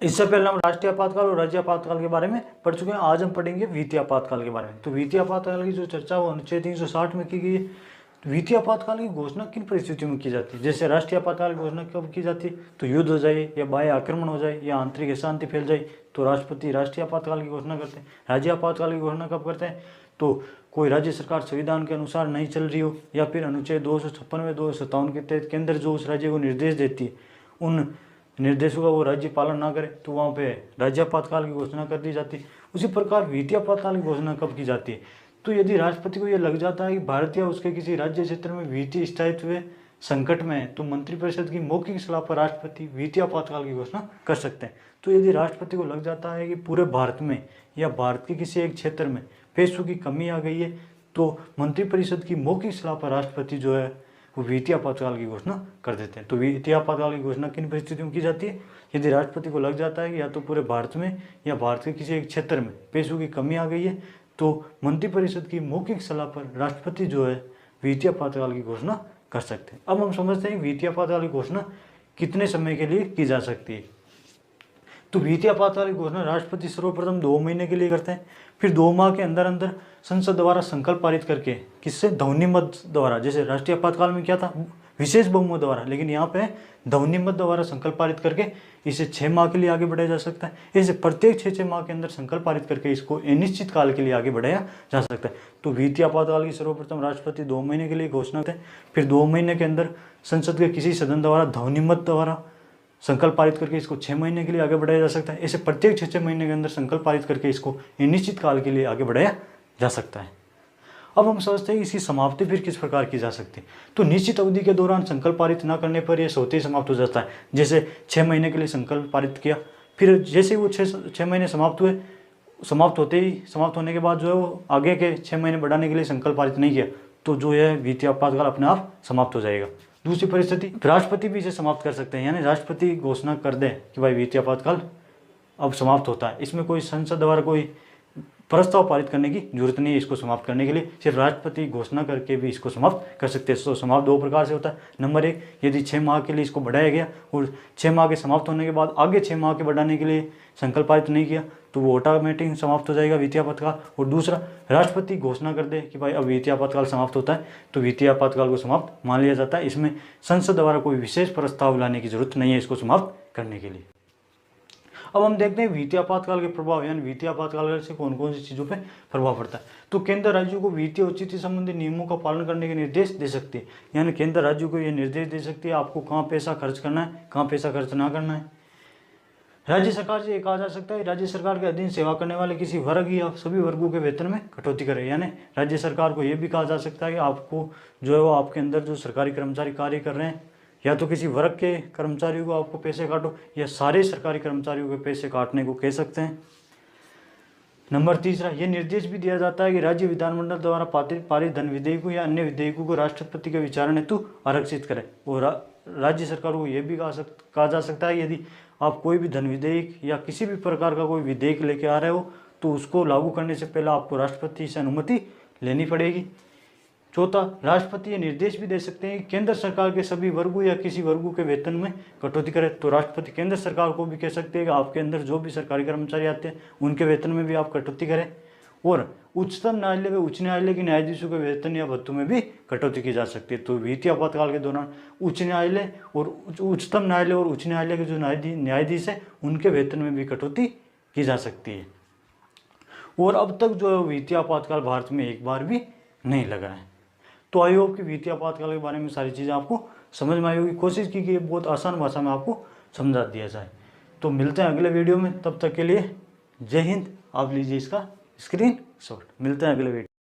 इससे पहले हम राष्ट्रीय आपातकाल और राज्य आपातकाल के बारे में पढ़ चुके हैं। आज हम पढ़ेंगे वित्तीय आपातकाल के बारे में। तो वित्तीय आपातकाल की जो चर्चा वो अनुच्छेद 360 में की गई है। वित्तीय आपातकाल की घोषणा किन परिस्थितियों में की जाती है? जैसे राष्ट्रीय आपातकाल की घोषणा कब की जाती है? तो युद्ध हो जाए या बाह्य आक्रमण हो जाए या आंतरिक अशांति फैल जाए तो राष्ट्रपति राष्ट्रीय आपातकाल की घोषणा करते हैं। राज्य आपातकाल की घोषणा कब करते हैं? तो कोई राज्य सरकार संविधान के अनुसार नहीं चल रही हो या फिर अनुच्छेद 256 में 257 के तहत केंद्र जो उस राज्य को निर्देश देती है उन निर्देशों का वो राज्य पालन ना करे तो वहाँ पे राज्य आपातकाल की घोषणा कर दी जाती है। उसी प्रकार वित्तीय आपातकाल की घोषणा कब की जाती है? तो यदि राष्ट्रपति को यह लग जाता है कि भारत या उसके किसी राज्य क्षेत्र में वित्तीय स्थायित्व संकट में है तो मंत्रिपरिषद की मौखिक सलाह पर राष्ट्रपति वित्तीय आपातकाल की घोषणा कर सकते हैं। तो यदि राष्ट्रपति को लग जाता है कि पूरे भारत में या भारत के किसी एक क्षेत्र में पैसों की कमी आ गई है तो मंत्रिपरिषद की मौखिक सलाह पर राष्ट्रपति जो है वो वित्तीय आपातकाल की घोषणा कर देते हैं। तो वित्तीय आपातकाल की घोषणा किन परिस्थितियों में की जाती है? यदि राष्ट्रपति को लग जाता है कि या तो पूरे भारत में या भारत के किसी एक क्षेत्र में पैसों की कमी आ गई है तो मंत्रिपरिषद की मौखिक सलाह पर राष्ट्रपति जो है वित्तीय आपातकाल की घोषणा कर सकते हैं। अब हम समझते हैं वित्तीय आपातकाल की घोषणा कितने समय के लिए की जा सकती है। तो वित्तीय आपातकाल की घोषणा राष्ट्रपति सर्वप्रथम 2 महीने के लिए करते हैं, फिर 2 माह के अंदर अंदर संसद द्वारा संकल्प पारित करके, किससे? ध्वनिमत द्वारा। जैसे राष्ट्रीय आपातकाल में क्या था? विशेष बहुमत द्वारा, लेकिन यहाँ पे ध्वनिमत द्वारा संकल्प पारित करके इसे 6 माह के लिए आगे बढ़ाया जा सकता है। ऐसे प्रत्येक 6 माह के अंदर संकल्प पारित करके इसको अनिश्चित काल के लिए आगे बढ़ाया जा सकता है। तो वित्तीय आपातकाल की सर्वप्रथम राष्ट्रपति 2 महीने के लिए घोषणा करते हैं, फिर 2 महीने के अंदर संसद के किसी सदन द्वारा ध्वनिमत द्वारा संकल्प पारित करके इसको 6 महीने के लिए आगे बढ़ाया जा सकता है। ऐसे प्रत्येक 6 महीने के अंदर संकल्प पारित करके इसको अनिश्चित काल के लिए आगे बढ़ाया जा सकता है। अब हम समझते हैं इसकी समाप्ति फिर किस प्रकार की जा सकती है। तो निश्चित अवधि के दौरान संकल्प पारित न करने पर यह स्वतः ही समाप्त हो जाता है। जैसे 6 महीने के लिए संकल्प पारित किया, फिर जैसे ही वो 6 महीने समाप्त हुए, समाप्त होने के बाद जो है वो आगे के 6 महीने बढ़ाने के लिए संकल्प पारित नहीं किया तो जो है वित्तीय आपातकाल अपने आप समाप्त हो जाएगा। दूसरी परिस्थिति, राष्ट्रपति भी इसे समाप्त कर सकते हैं, यानी राष्ट्रपति घोषणा कर दें कि भाई वित्तीय आपातकाल अब समाप्त होता है। इसमें कोई संसद द्वारा कोई प्रस्ताव पारित करने की जरूरत नहीं है इसको समाप्त करने के लिए, सिर्फ राष्ट्रपति घोषणा करके भी इसको समाप्त कर सकते हैं। तो समाप्त 2 प्रकार से होता है। नंबर 1, यदि 6 माह के लिए इसको बढ़ाया गया और 6 माह के समाप्त होने के बाद आगे 6 माह के बढ़ाने के लिए संकल्प पारित नहीं किया तो वो ऑटोमेटिक समाप्त हो जाएगा वित्तीय आपातकाल। और दूसरा, राष्ट्रपति घोषणा कर दे कि भाई अब वित्तीय आपातकाल समाप्त होता है तो वित्तीय आपातकाल को समाप्त मान लिया जाता है। इसमें संसद द्वारा कोई विशेष प्रस्ताव लाने की जरूरत नहीं है इसको समाप्त करने के लिए। अब हम देखते हैं वित्तीय आपातकाल के प्रभाव, यानी वित्तीय आपातकाल से कौन कौन सी चीज़ों पे प्रभाव पड़ता है। तो केंद्र राज्यों को वित्तीय औचित्य संबंधी नियमों का पालन करने के निर्देश दे सकती है, यानी केंद्र राज्यों को ये निर्देश दे सकती है आपको कहाँ पैसा खर्च करना है, कहाँ पैसा खर्च ना करना है। राज्य सरकार से कहा जा सकता है राज्य सरकार के अधीन सेवा करने वाले किसी वर्ग या सभी वर्गों के वेतन में कटौती करे, यानी राज्य सरकार को यह भी कहा जा सकता है कि आपको जो है वो आपके अंदर जो सरकारी कर्मचारी कार्य कर रहे हैं या तो किसी वर्ग के कर्मचारियों को आपको पैसे काटो या सारे सरकारी कर्मचारियों के पैसे काटने को कह सकते हैं। नंबर 3, ये निर्देश भी दिया जाता है कि राज्य विधानमंडल द्वारा पारित धन विधेयकों या अन्य विधेयकों को राष्ट्रपति के विचारण हेतु आरक्षित करें। और राज्य सरकार को यह भी कहा जा सकता है यदि आप कोई भी धन विधेयक या किसी भी प्रकार का कोई विधेयक लेके आ रहे हो तो उसको लागू करने से पहले आपको राष्ट्रपति से अनुमति लेनी पड़ेगी। चौथा, राष्ट्रपति ये निर्देश भी दे सकते हैं कि केंद्र सरकार के सभी वर्गों या किसी वर्गों के वेतन में कटौती करे। तो राष्ट्रपति केंद्र सरकार को भी कह सकते हैं कि आपके अंदर जो भी सरकारी कर्मचारी आते हैं उनके वेतन में भी आप कटौती करें। और उच्चतम न्यायालय व उच्च न्यायालय के न्यायाधीशों के वेतन या भत्तों में भी कटौती की जा सकती है। तो वित्तीय आपातकाल के दौरान उच्च न्यायालय और उच्चतम न्यायालय और उच्च न्यायालय के जो न्यायाधीश है उनके वेतन में भी कटौती की जा सकती है। और अब तक जो है वित्तीय आपातकाल भारत में एक बार भी नहीं लगा है। तो आई होप कि वित्तीय आपातकाल के बारे में सारी चीज़ें आपको समझ में आई होगी। कोशिश की कि बहुत आसान भाषा में आपको समझा दिया जाए। तो मिलते हैं अगले वीडियो में, तब तक के लिए जय हिंद। आप लीजिए इसका स्क्रीनशॉट। मिलते हैं अगले वीडियो।